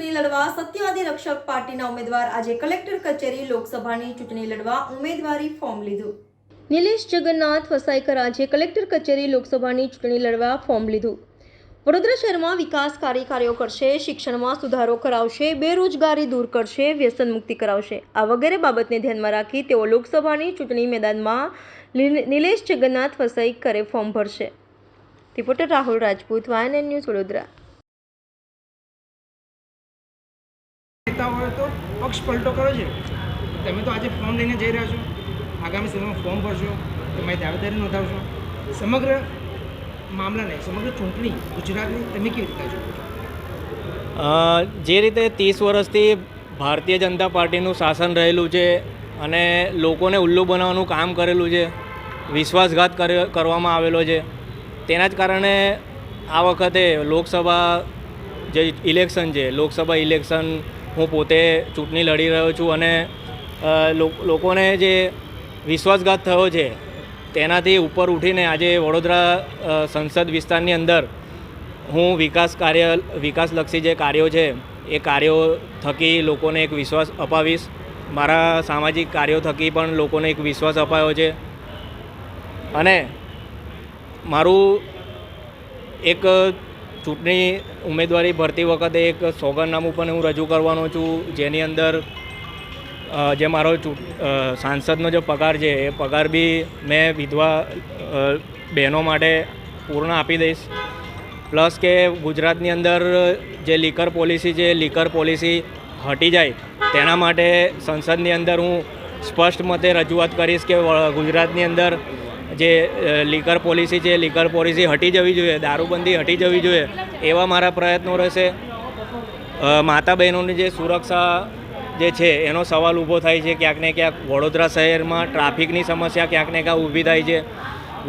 ચૂંટણી લડવા સત્યવાદી રક્ષક પાર્ટીના ઉમેદવાર આજે કલેક્ટર કચેરી લોકસભાની ચૂંટણી લડવા ઉમેદવારી ફોર્મ લીધું. નિલેશ જગન્નાથ વસાઈકર આજે કલેક્ટર કચેરી લોકસભાની ચૂંટણી લડવા ફોર્મ લીધું. વડોદરા શહેરમાં વિકાસકારી કાર્યો કરશે, શિક્ષણમાં સુધારો કરાવશે, બેરોજગારી દૂર કરશે, વ્યસન મુક્તિ કરાવશે. આ વગેરે બાબતને ધ્યાનમાં રાખી તેઓ લોકસભાની ચૂંટણી મેદાનમાં નિલેશ જગન્નાથ વસાઈકરે ફોર્મ ભરશે. Reporter Rahul Rajput, YNN news, Vadodara. હોય તો પક્ષ પલટો કરો છે. તમે તો આજે ફોર્મ લઈને જઈ રહ્યા છો, આગામી સમયમાં ફોર્મ ભરશો, તમારી દાવેદારી નોંધાવશો. સમગ્ર મામલાને, સમગ્ર ચૂંટણી ગુજરાતની તમે કેવી રીતે જુઓ છો? જે રીતે 30 વર્ષથી ભારતીય જનતા પાર્ટીનું શાસન રહેલું છે અને લોકોને ઉલ્લુ બનાવવાનું કામ કરેલું છે, વિશ્વાસઘાત કરવામાં આવેલો છે, તેના જ કારણે આ વખતે લોકસભા જે ઇલેક્શન છે, લોકસભા ઇલેક્શન હું પોતે ચૂંટણી લડી રહ્યો છું અને લોકોને જે વિશ્વાસઘાત થયો છે તેનાથી ઉપર ઉઠીને આજે વડોદરા સંસદ વિસ્તારની અંદર હું વિકાસલક્ષી જે કાર્યો છે એ કાર્યો થકી લોકોને એક વિશ્વાસ અપાવીશ. મારા સામાજિક કાર્યો થકી પણ લોકોને એક વિશ્વાસ અપાયો છે અને મારું એક ચૂંટણી ઉમેદવારી ભરતી વખતે એક સોગંદનામું પણ હું રજૂ કરવાનો છું, જેની અંદર જે મારો સાંસદનો જે પગાર છે એ પગાર બી મેં વિધવા બહેનો માટે પૂર્ણ આપી દઈશ. પ્લસ કે ગુજરાતની અંદર જે લીકર પોલિસી છે, લીકર પોલિસી હટી જાય તેના માટે સંસદની અંદર હું સ્પષ્ટ મતે રજૂઆત કરીશ કે ગુજરાતની અંદર જે લીકર પોલિસી છે, લીકર પોલિસી હટી જવી જોઈએ, દારૂબંધી હટી જવી જોઈએ, એવા મારા પ્રયત્નો રહેશે. માતા બહેનોની જે સુરક્ષા જે છે એનો સવાલ ઊભો થાય છે. ક્યાંક ને ક્યાંક વડોદરા શહેરમાં ટ્રાફિકની સમસ્યા ક્યાંક ને ક્યાંક ઊભી થાય છે.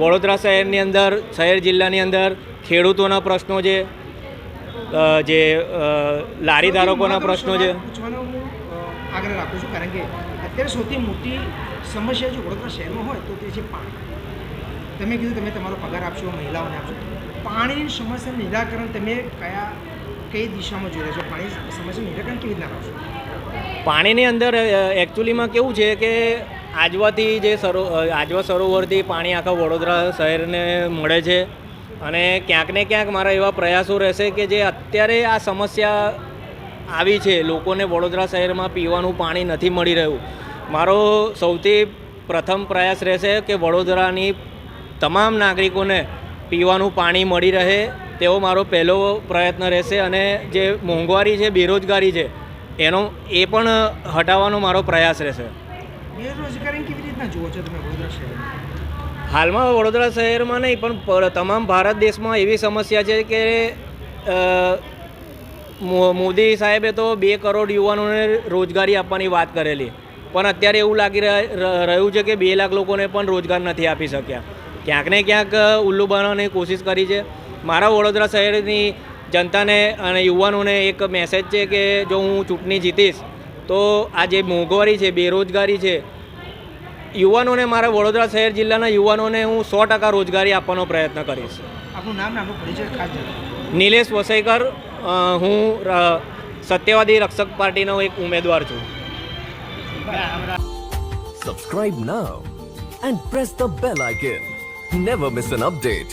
વડોદરા શહેરની અંદર, શહેર જિલ્લાની અંદર ખેડૂતોના પ્રશ્નો છે, જે લારી ધારકોના પ્રશ્નો છે. પૂછવાનો હું આગ્રહ રાખું છું, કારણ કે અત્યારે સૌથી મોટી સમસ્યા જો વડોદરા શહેરમાં હોય તો તે છે પાણી. તમે કીધું તમે તમારો પગાર આપશો, મહિલાઓને આપશો. પાણીની સમસ્યાનું નિરાકરણ તમે કઈ દિશામાં જોઈ રહ્યા છો? પાણી સમસ્યાનું નિરાકરણ કેવી રીતના લાવશો? પાણીની અંદર એકચ્યુઅલીમાં કેવું છે કે આજવાથી જે આજવા સરોવરથી પાણી આખા વડોદરા શહેરને મળે છે અને ક્યાંક ને ક્યાંક મારા એવા પ્રયાસો રહેશે કે જે અત્યારે આ સમસ્યા આવી છે, લોકોને વડોદરા શહેરમાં પીવાનું પાણી નથી મળી રહ્યું. મારો સૌથી પ્રથમ પ્રયાસ રહેશે કે વડોદરાની તમામ નાગરિકોને પીવાનું પાણી મળી રહે તેવો મારો પહેલો પ્રયત્ન રહેશે અને જે મોંઘવારી છે, બેરોજગારી છે, એ પણ હટાવવાનો મારો પ્રયાસ રહેશે. બેરોજગારી કેવી રીતના જુઓ છો તમે વડોદરા શહેરમાં? હાલમાં વડોદરા શહેરમાં નહીં પણ તમામ ભારત દેશમાં એવી સમસ્યા છે કે મોદી સાહેબે તો 2 કરોડ યુવાનોને રોજગારી આપવાની વાત કરેલી, પણ અત્યારે એવું લાગી રહ્યું છે કે 2 લાખ લોકોને પણ રોજગાર નથી આપી શક્યા. ક્યાંક ને ક્યાંક ઉલ્લુ બનાવવાની કોશિશ કરી છે. મારા વડોદરા શહેરની જનતાને અને યુવાનોને એક મેસેજ છે કે જો હું ચૂંટણી જીતીશ તો આ જે મોંઘવારી છે, બેરોજગારી છે, યુવાનોને, મારા વડોદરા શહેર જિલ્લાના યુવાનોને હું 100% રોજગારી આપવાનો પ્રયત્ન કરીશ. આપનું નામ, આપણો પરિચય ખાસ જણાવો. નિલેશ વસાઈકર, હું સત્યવાદી રક્ષક પાર્ટીનો એક ઉમેદવાર છું. Subscribe now and press the bell icon. Never miss an update.